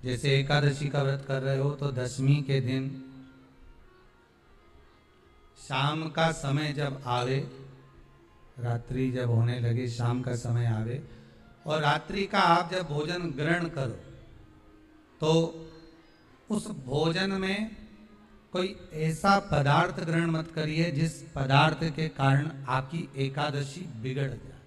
जैसे एकादशी का व्रत कर रहे हो तो दशमी के दिन शाम का समय जब आवे, रात्रि जब होने लगे, शाम का समय आवे और रात्रि का आप जब भोजन ग्रहण करो तो उस भोजन में कोई ऐसा पदार्थ ग्रहण मत करिए जिस पदार्थ के कारण आपकी एकादशी बिगड़ जाए।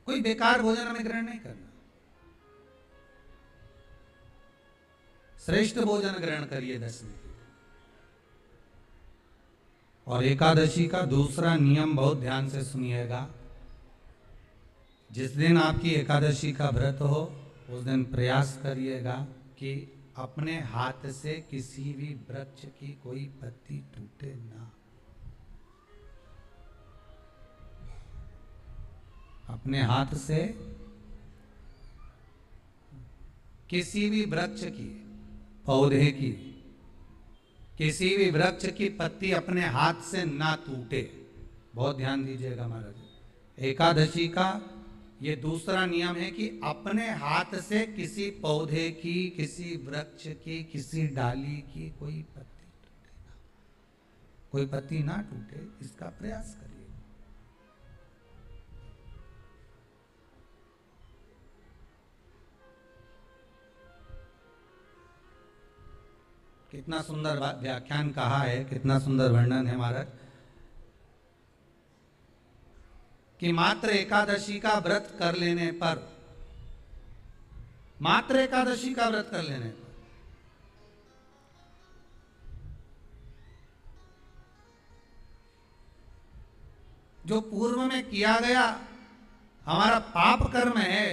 कोई बेकार भोजन हमें ग्रहण नहीं करना, श्रेष्ठ भोजन ग्रहण करिए दशमी के। और एकादशी का दूसरा नियम बहुत ध्यान से सुनिएगा। जिस दिन आपकी एकादशी का व्रत हो उस दिन प्रयास करिएगा कि अपने हाथ से किसी भी वृक्ष की कोई पत्ती टूटे ना। अपने हाथ से किसी भी वृक्ष की, पौधे की, किसी भी वृक्ष की पत्ती अपने हाथ से ना टूटे। बहुत ध्यान दीजिएगा महाराज। एकादशी का ये दूसरा नियम है कि अपने हाथ से किसी पौधे की, किसी वृक्ष की, किसी डाली की कोई पत्ती टूटे ना, कोई पत्ती ना टूटे, इसका प्रयास करिए। कितना सुंदर व्याख्यान कहा है, कितना सुंदर वर्णन है महाराज कि मात्र एकादशी का व्रत कर लेने पर, मात्र एकादशी का व्रत कर लेने पर जो पूर्व में किया गया हमारा पाप कर्म है,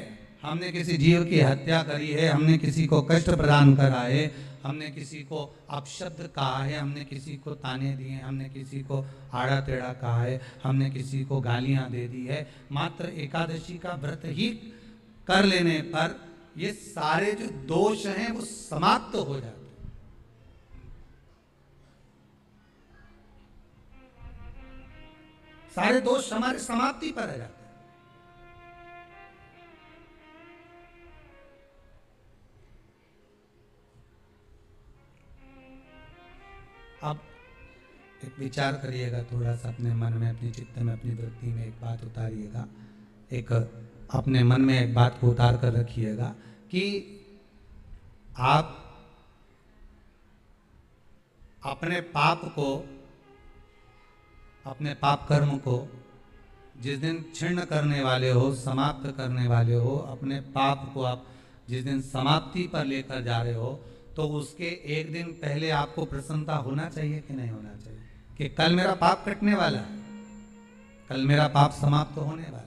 हमने किसी जीव की हत्या करी है, हमने किसी को कष्ट प्रदान करा है, हमने किसी को अपशब्द कहा है, हमने किसी को ताने दिए, हमने किसी को आड़ा टेढ़ा कहा है, हमने किसी को गालियां दे दी है, मात्र एकादशी का व्रत ही कर लेने पर ये सारे जो दोष हैं वो समाप्त हो जाते हैं। सारे दोष हमारे समाप्ति पर आ जाते हैं। अब एक विचार करिएगा थोड़ा सा अपने मन में, अपने चित्त में, अपनी वृत्ति में एक बात उतारिएगा। एक अपने मन में एक बात को उतार कर रखिएगा कि आप अपने पाप को, अपने पाप कर्म को जिस दिन क्षीण करने वाले हो, समाप्त करने वाले हो, अपने पाप को आप जिस दिन समाप्ति पर लेकर जा रहे हो तो उसके एक दिन पहले आपको प्रसन्नता होना चाहिए कि नहीं होना चाहिए कि कल मेरा पाप कटने वाला है, कल मेरा पाप समाप्त होने वाला है,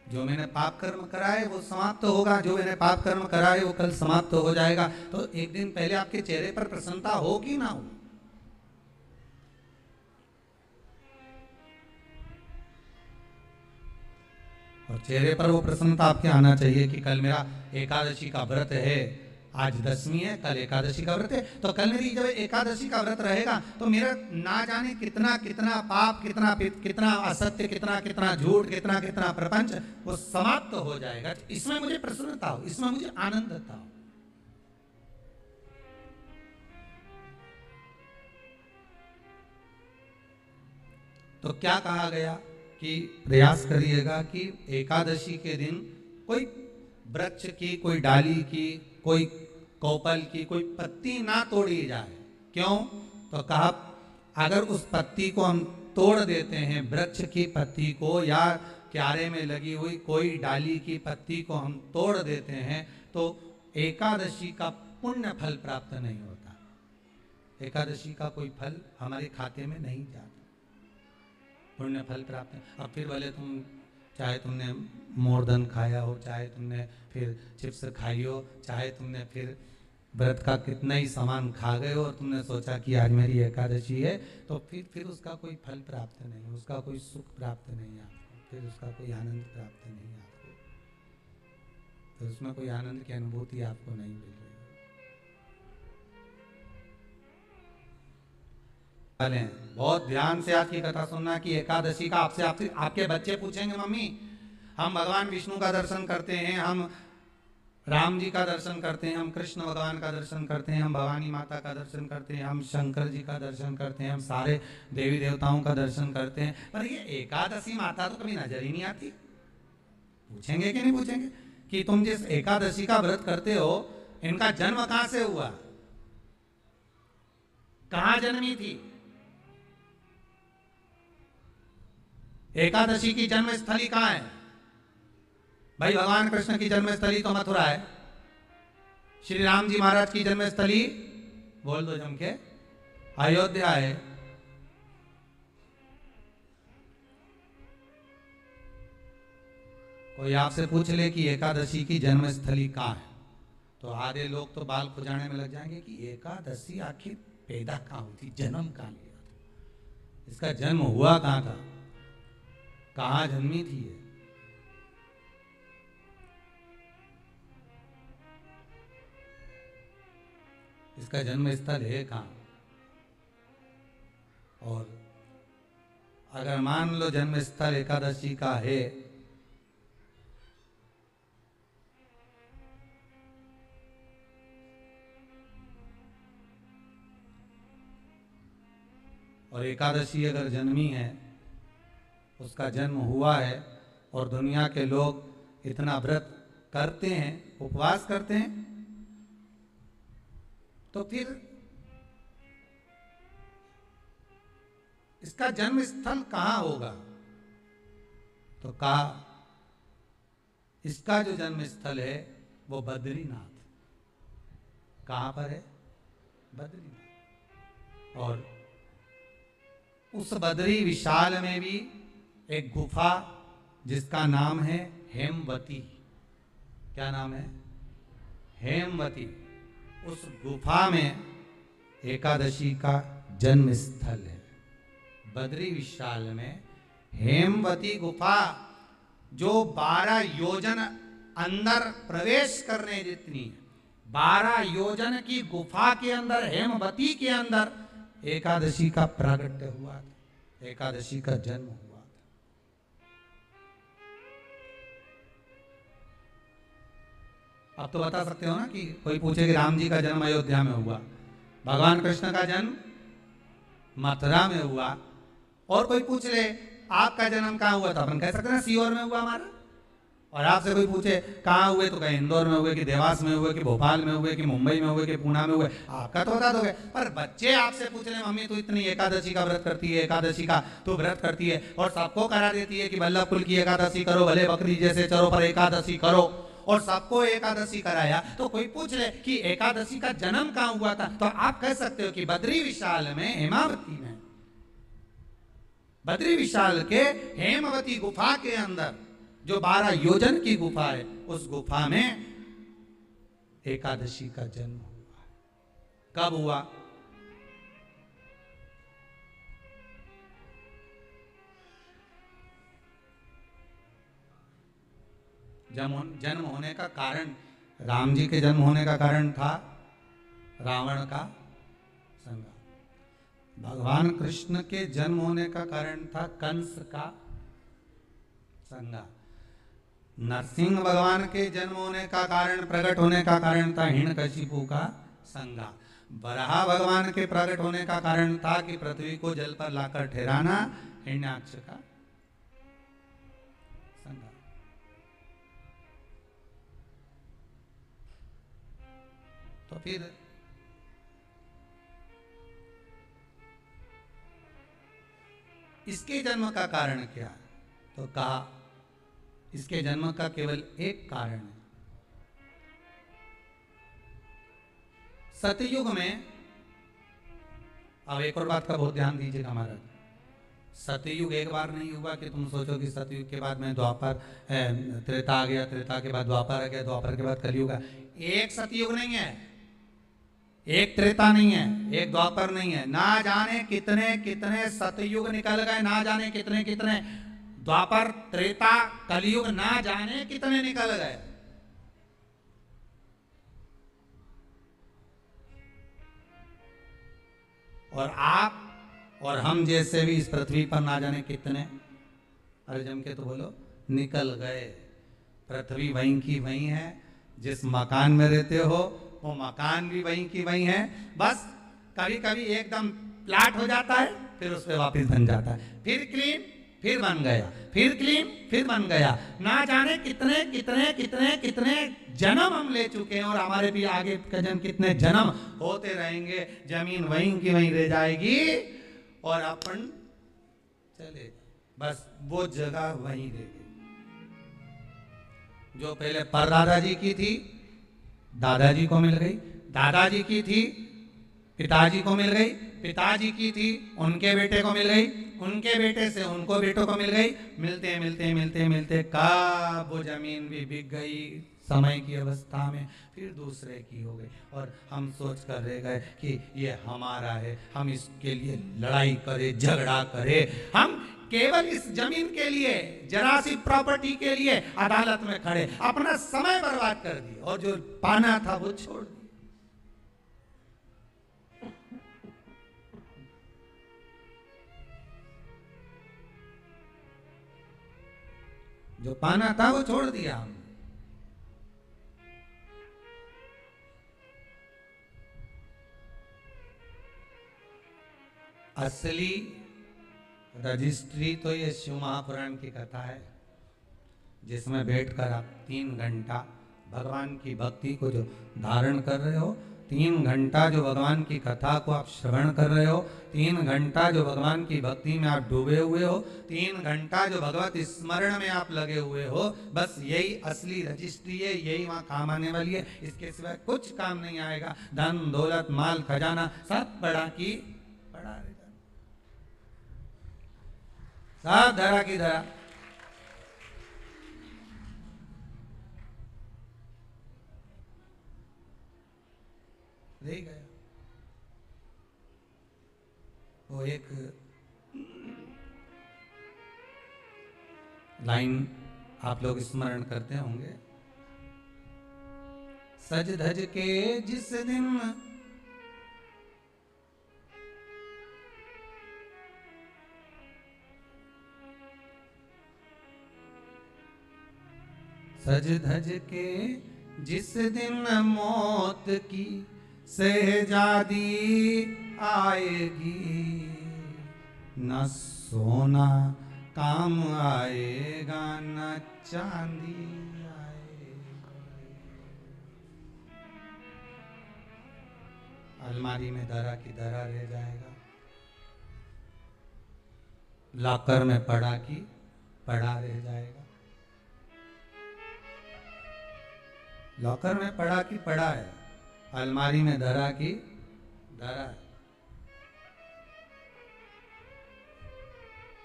जो मैंने पाप कर्म करा है वो समाप्त होगा, जो मैंने पाप कर्म करा है वो कल समाप्त हो जाएगा। तो एक दिन पहले आपके चेहरे पर प्रसन्नता हो कि ना हो? और चेहरे पर वो प्रसन्नता आपके आना चाहिए कि कल मेरा एकादशी का व्रत है, आज दशमी है, कल एकादशी का व्रत है, तो कल मेरी जब एकादशी का व्रत रहेगा तो मेरा ना जाने कितना कितना पाप, कितना कितना असत्य, कितना कितना झूठ, कितना कितना प्रपंच वो समाप्त हो जाएगा। इसमें मुझे प्रसन्नता हो, इसमें मुझे आनंदता हो। तो क्या कहा गया कि प्रयास करिएगा कि एकादशी के दिन कोई वृक्ष की, कोई डाली की, कोई कोपल की कोई पत्ती ना तोड़ी जाए। क्यों? तो कहा अगर उस पत्ती को हम तोड़ देते हैं, वृक्ष की पत्ती को या क्यारे में लगी हुई कोई डाली की पत्ती को हम तोड़ देते हैं तो एकादशी का पुण्य फल प्राप्त नहीं होता, एकादशी का कोई फल हमारे खाते में नहीं जाता, पुण्य फल प्राप्त है। अब फिर भले तुम, चाहे तुमने मोरधन खाया हो, चाहे तुमने फिर चिप्स खाई हो, चाहे तुमने फिर व्रत का कितना ही सामान खा गए हो और तुमने सोचा कि आज मेरी एकादशी है, तो फिर उसका कोई फल प्राप्त नहीं, उसका कोई सुख प्राप्त नहीं आपको, फिर उसका कोई आनंद प्राप्त नहीं आपको, फिर उसमें कोई आनंद की अनुभूति आपको नहीं मिल रही। वाले हैं। बहुत ध्यान से आज की कथा सुनना कि एकादशी का आपसे आपसे आपके बच्चे पूछेंगे, मम्मी हम भगवान विष्णु का दर्शन करते हैं, हम राम जी का दर्शन करते हैं, हम कृष्ण भगवान का दर्शन करते हैं, हम भवानी माता का दर्शन करते हैं, हम शंकर जी का दर्शन करते हैं, हम सारे देवी देवताओं का दर्शन करते हैं, पर ये एकादशी माता तो कभी नजर ही नहीं आती। पूछेंगे कि नहीं पूछेंगे कि तुम जिस एकादशी का व्रत करते हो इनका जन्म कहां से हुआ, कहां जन्मी थी? एकादशी की जन्म स्थली कहां है? भाई भगवान कृष्ण की जन्म स्थली तो मथुरा है, श्री राम जी महाराज की जन्म स्थली बोल दो जम के अयोध्या है। कोई आपसे पूछ ले कि एकादशी की जन्म स्थली कहां है, तो आधे लोग तो बाल खुजाने में लग जाएंगे कि एकादशी आखिर पैदा कहां हुई थी, जन्म कहां लिया था, इसका जन्म हुआ कहां था, कहां जन्मी थी ये? इसका जन्म स्थल है कहां? और अगर मान लो जन्म स्थल एकादशी का है, और एकादशी अगर जन्मी है, उसका जन्म हुआ है, और दुनिया के लोग इतना व्रत करते हैं, उपवास करते हैं, तो फिर इसका जन्म स्थल कहां होगा? तो कहा इसका जो जन्म स्थल है वो बद्रीनाथ। कहां पर है? बद्रीनाथ। और उस बद्री विशाल में भी एक गुफा जिसका नाम है हेमवती। क्या नाम है? हेमवती। उस गुफा में एकादशी का जन्म स्थल है। बद्री विशाल में हेमवती गुफा, जो 12 योजन अंदर प्रवेश करने जितनी, 12 योजन की गुफा के अंदर, हेमवती के अंदर एकादशी का प्रागट्य हुआ था, एकादशी का जन्म हुआ था। अब तो बता सकते हो ना कि कोई पूछे कि राम जी का जन्म अयोध्या में हुआ, भगवान कृष्ण का जन्म मथुरा में हुआ, और कोई पूछ ले आपका जन्म कहां हुआ, था अपन कह सकते हैं सीहोर में हुआ हमारा। और आपसे कोई पूछे कहां हुए, तो कहीं इंदौर में हुए, कि देवास में हुए, कि भोपाल में हुए, कि मुंबई में हुए, कि पुणे में हुए, आपका तो बता दोगे। पर बच्चे आपसे पूछ रहे मम्मी तू इतनी एकादशी का व्रत करती है, एकादशी का तू व्रत करती है, और सबको करा देती है कि वल्लभ कुल की एकादशी करो, भले बकरी जैसे चरो पर एकादशी करो, और सबको एकादशी कराया, तो कोई पूछ ले कि एकादशी का जन्म कहां हुआ था, तो आप कह सकते हो कि बद्री विशाल में, हेमावती में, बद्री विशाल के हेमवती गुफा के अंदर, जो 12 योजन की गुफा है, उस गुफा में एकादशी का जन्म हुआ। कब हुआ? जन्म होने का कारण, राम जी के जन्म होने का कारण था रावण का संहार। भगवान कृष्ण के जन्म होने का कारण था कंस का संहार। नरसिंह भगवान के जन्म होने का कारण, प्रकट होने का कारण था हिरण्यकशिपु का संहार। बराह भगवान के प्रकट होने का कारण था कि पृथ्वी को जल पर लाकर ठहराना, हिरण्याक्ष का संहार। तो फिर इसके जन्म का कारण क्या? तो कहा इसके जन्म का केवल एक कारण है। सतयुग में, अब एक और बात का बहुत ध्यान दीजिएगा हमारा, सतयुग एक बार नहीं हुआ कि तुम सोचो कि सतयुग के बाद में द्वापर, त्रेता आ गया, त्रेता के बाद द्वापर आ गया, द्वापर के बाद कलयुग आ। एक सतयुग नहीं है, एक त्रेता नहीं है, एक द्वापर नहीं है, ना जाने कितने कितने सतयुग निकल गए, ना जाने कितने कितने द्वापर, त्रेता, कलयुग, ना जाने कितने निकल गए। और आप और हम जैसे भी इस पृथ्वी पर ना जाने कितने, अरे जम के तो बोलो, निकल गए। पृथ्वी वहीं की वहीं है, जिस मकान में रहते हो वो मकान भी वहीं की वहीं है। बस कभी कभी एकदम प्लाट हो जाता है, फिर उस पर वापिस बन जाता है, फिर क्लीन, फिर बन गया, फिर क्लीन, फिर बन गया। ना जाने कितने कितने कितने कितने जन्म हम ले चुके हैं, और हमारे भी आगे के जन्म कितने जन्म होते रहेंगे। जमीन वहीं की वहीं रह जाएगी और अपन चले, बस वो जगह वहीं रह गई। जो पहले परदादाजी की थी, दादाजी को मिल गई, दादाजी की थी, पिताजी को मिल गई, पिताजी की थी, उनके बेटे को मिल गई, उनके बेटे से उनको बेटों को मिल गई। मिलते मिलते मिलते मिलते कब वो जमीन भी बिक गई समय की अवस्था में, फिर दूसरे की हो गई, और हम सोच कर रह गए कि ये हमारा है, हम इसके लिए लड़ाई करें, झगड़ा करें। हम केवल इस जमीन के लिए, जरा सी प्रॉपर्टी के लिए अदालत में खड़े, अपना समय बर्बाद कर दिए, और जो पाना था वो छोड़ दिया। जो पाना था वो छोड़ दिया हमने। असली रजिस्ट्री तो ये शिव महापुराण की कथा है, जिसमें बैठकर आप 3 घंटा भगवान की भक्ति को जो धारण कर रहे हो, 3 घंटा जो भगवान की कथा को आप श्रवण कर रहे हो, 3 घंटा जो भगवान की भक्ति में आप डूबे हुए हो, 3 घंटा जो भगवत स्मरण में आप लगे हुए हो, बस यही असली रजिस्ट्री है, यही वहां काम आने वाली है। इसके सिवाय कुछ काम नहीं आएगा। धन दौलत माल खजाना सब पड़ा की पड़ा रहेगा, सब धरा की धरा। रह गया वो एक लाइन आप लोग स्मरण करते होंगे, सज धज के जिस दिन सज धज के जिस दिन मौत की शहजादी आएगी, न सोना काम आएगा न चांदी आएगा। अलमारी में धरा की धरा रह जाएगा, लॉकर में पड़ा की पड़ा रह जाएगा। लॉकर में पड़ा की पड़ा है, अलमारी में धरा की धरा है।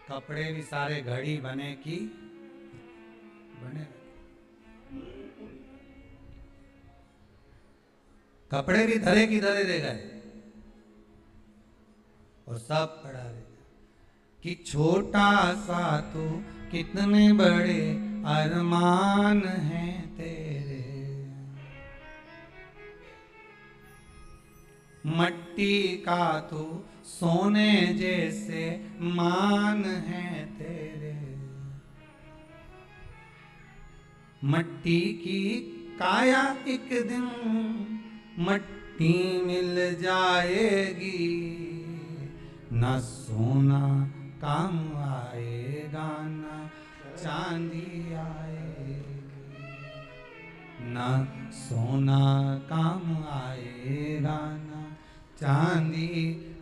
कपड़े भी सारे घड़ी बने की बने, कपड़े भी धरे की धरे रह गए, और सब पड़ा रह गया। कि छोटा सा तो कितने बड़े अरमान हैं तेरे, मट्टी का तो सोने जैसे मान है तेरे। मट्टी की काया एक दिन मट्टी मिल जाएगी, न सोना काम आएगा न चांदी आएगी, न सोना काम आएगा न चांदी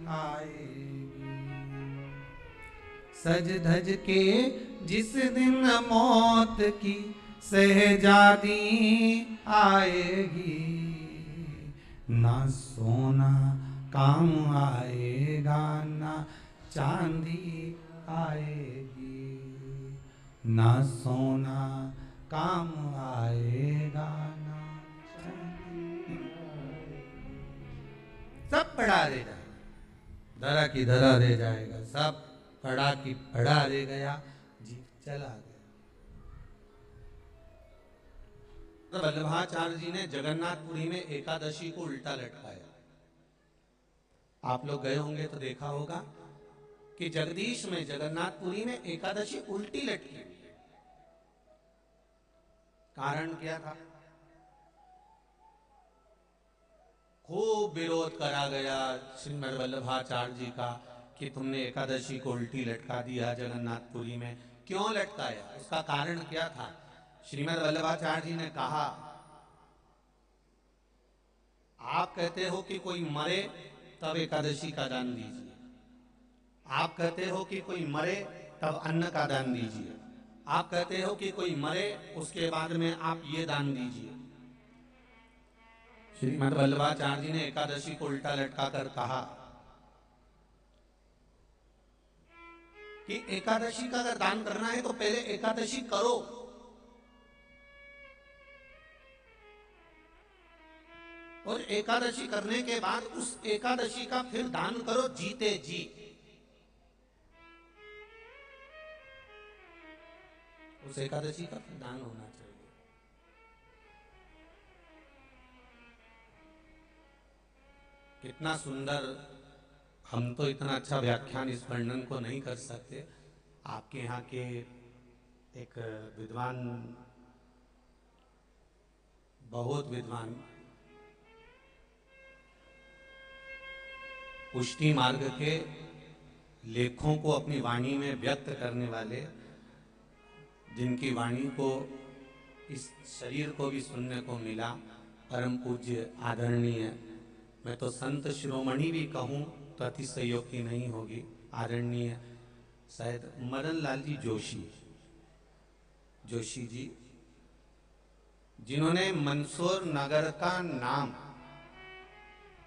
आएगी। सज धज के जिस दिन मौत की शहजादी आएगी, ना सोना काम आएगा ना चांदी आएगी, ना सोना काम आएगा ना चांदी आएगी। सब पड़ा रह जाएगा, धरा की धरा रह जाएगा, सब पड़ा की पड़ा रह गया, जी चला गया। तो वल्लभाचार्य जी ने जगन्नाथपुरी में एकादशी को उल्टा लटकाया। आप लोग गए होंगे तो देखा होगा, कि जगदीश में, जगन्नाथपुरी में एकादशी उल्टी लटकी हुई है। कारण क्या था? खूब विरोध करा गया श्रीमद् वल्लभाचार्य जी का कि तुमने एकादशी को उल्टी लटका दिया जगन्नाथपुरी में। क्यों लटकाया? उसका कारण क्या था? श्रीमद् वल्लभाचार्य जी ने कहा, आप कहते हो कि कोई मरे तब एकादशी का दान दीजिए, आप कहते हो कि कोई मरे तब अन्न का दान दीजिए, आप कहते हो कि कोई मरे उसके बाद में आप ये दान दीजिए। श्रीमद् वल्लभाचार्य जी ने एकादशी को उल्टा लटका कर कहा कि एकादशी का अगर दान करना है तो पहले एकादशी करो, और एकादशी करने के बाद उस एकादशी का फिर दान करो जीते जी। उस एकादशी का फिर दान होना चाहिए। कितना सुंदर! हम तो इतना अच्छा व्याख्यान इस वर्णन को नहीं कर सकते। आपके यहाँ के एक विद्वान, बहुत विद्वान, पुष्टि मार्ग के लेखों को अपनी वाणी में व्यक्त करने वाले, जिनकी वाणी को इस शरीर को भी सुनने को मिला, परम पूज्य आदरणीय, मैं तो संत शिरोमणि भी कहूँ तो अतिशयोक्ति नहीं होगी, आदरणीय शायद मदन लाल जी जोशी जी, जिन्होंने मंदसौर नगर का नाम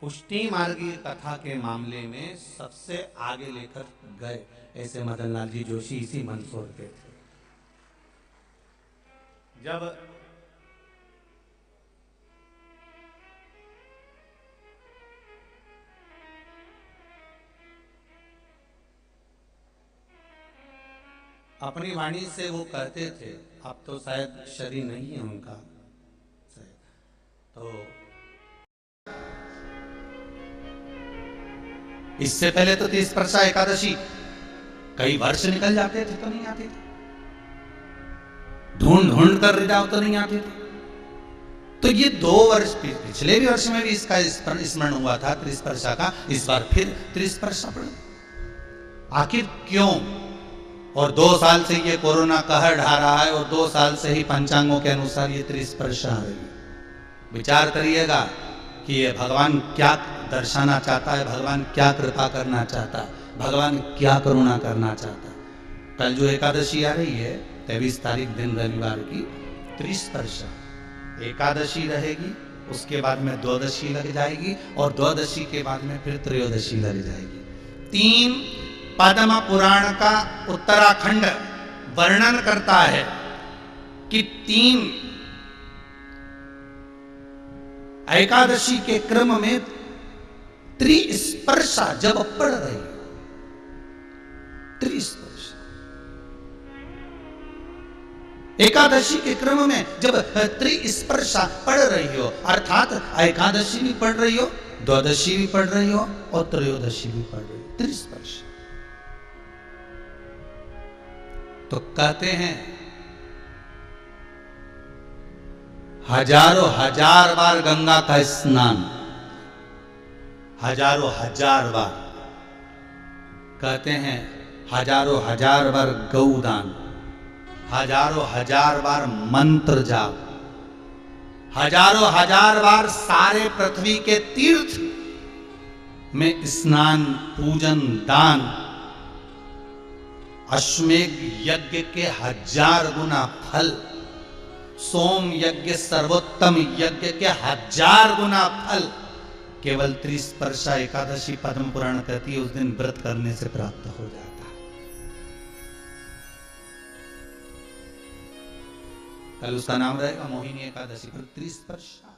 पुष्टि मार्गी कथा के मामले में सबसे आगे लेकर गए, ऐसे मदन लाल जी जोशी इसी मंदसौर के थे। जब अपनी वाणी से वो कहते थे, अब तो शायद शरीर नहीं है उनका, तो इससे पहले तो 30 वर्षा एकादशी कई वर्ष निकल जाते थे तो नहीं आते थे, ढूंढ कर जाओ तो नहीं आते थे। तो ये 2 वर्ष, पिछले भी वर्ष में भी इसका स्मरण हुआ था 30 वर्षा का, इस बार फिर 30 वर्षा पड़। आखिर क्यों? और 2 साल से ये कोरोना कहर ढा रहा है और 2 साल से ही पंचांगों के अनुसार ये 30 वर्षा आ रही है। विचार करिएगा कि ये भगवान क्या दर्शाना चाहता है, भगवान क्या कृपा करना चाहता है, भगवान क्या करुणा करना चाहता है। कल जो एकादशी आ रही है 23 तारीख दिन रविवार की, 30 वर्षा एकादशी रहेगी, उसके बाद में द्वादशी लग जाएगी और द्वादशी के बाद में फिर त्रयोदशी लग जाएगी। 3 पद्म पुराण का उत्तराखंड वर्णन करता है कि 3 एकादशी के क्रम में त्रिस्पर्शा जब पड़ रही, त्रिस्पर्शा एकादशी के क्रम में जब त्रिस्पर्शा पड़ रही हो, अर्थात एकादशी भी पढ़ रही हो, द्वादशी भी पढ़ रही हो और त्रयोदशी भी पढ़ रही हो, त्रिस्पर्शा। तो कहते हैं हजारों हजार बार गंगा का स्नान, हजारों हजार बार, कहते हैं हजारों हजार बार गौदान, हजारों हजार बार मंत्र जाप, हजारों हजार बार सारे पृथ्वी के तीर्थ में स्नान, पूजन, दान, अश्वमेध यज्ञ के 1000 गुना फल, सोम यज्ञ सर्वोत्तम यज्ञ के 1000 गुना फल केवल 30 वर्षा एकादशी पद्म पुराण कहती है उस दिन व्रत करने से प्राप्त हो जाता है। कल उसका नाम रहेगा मोहिनी एकादशी, पर 30 वर्षा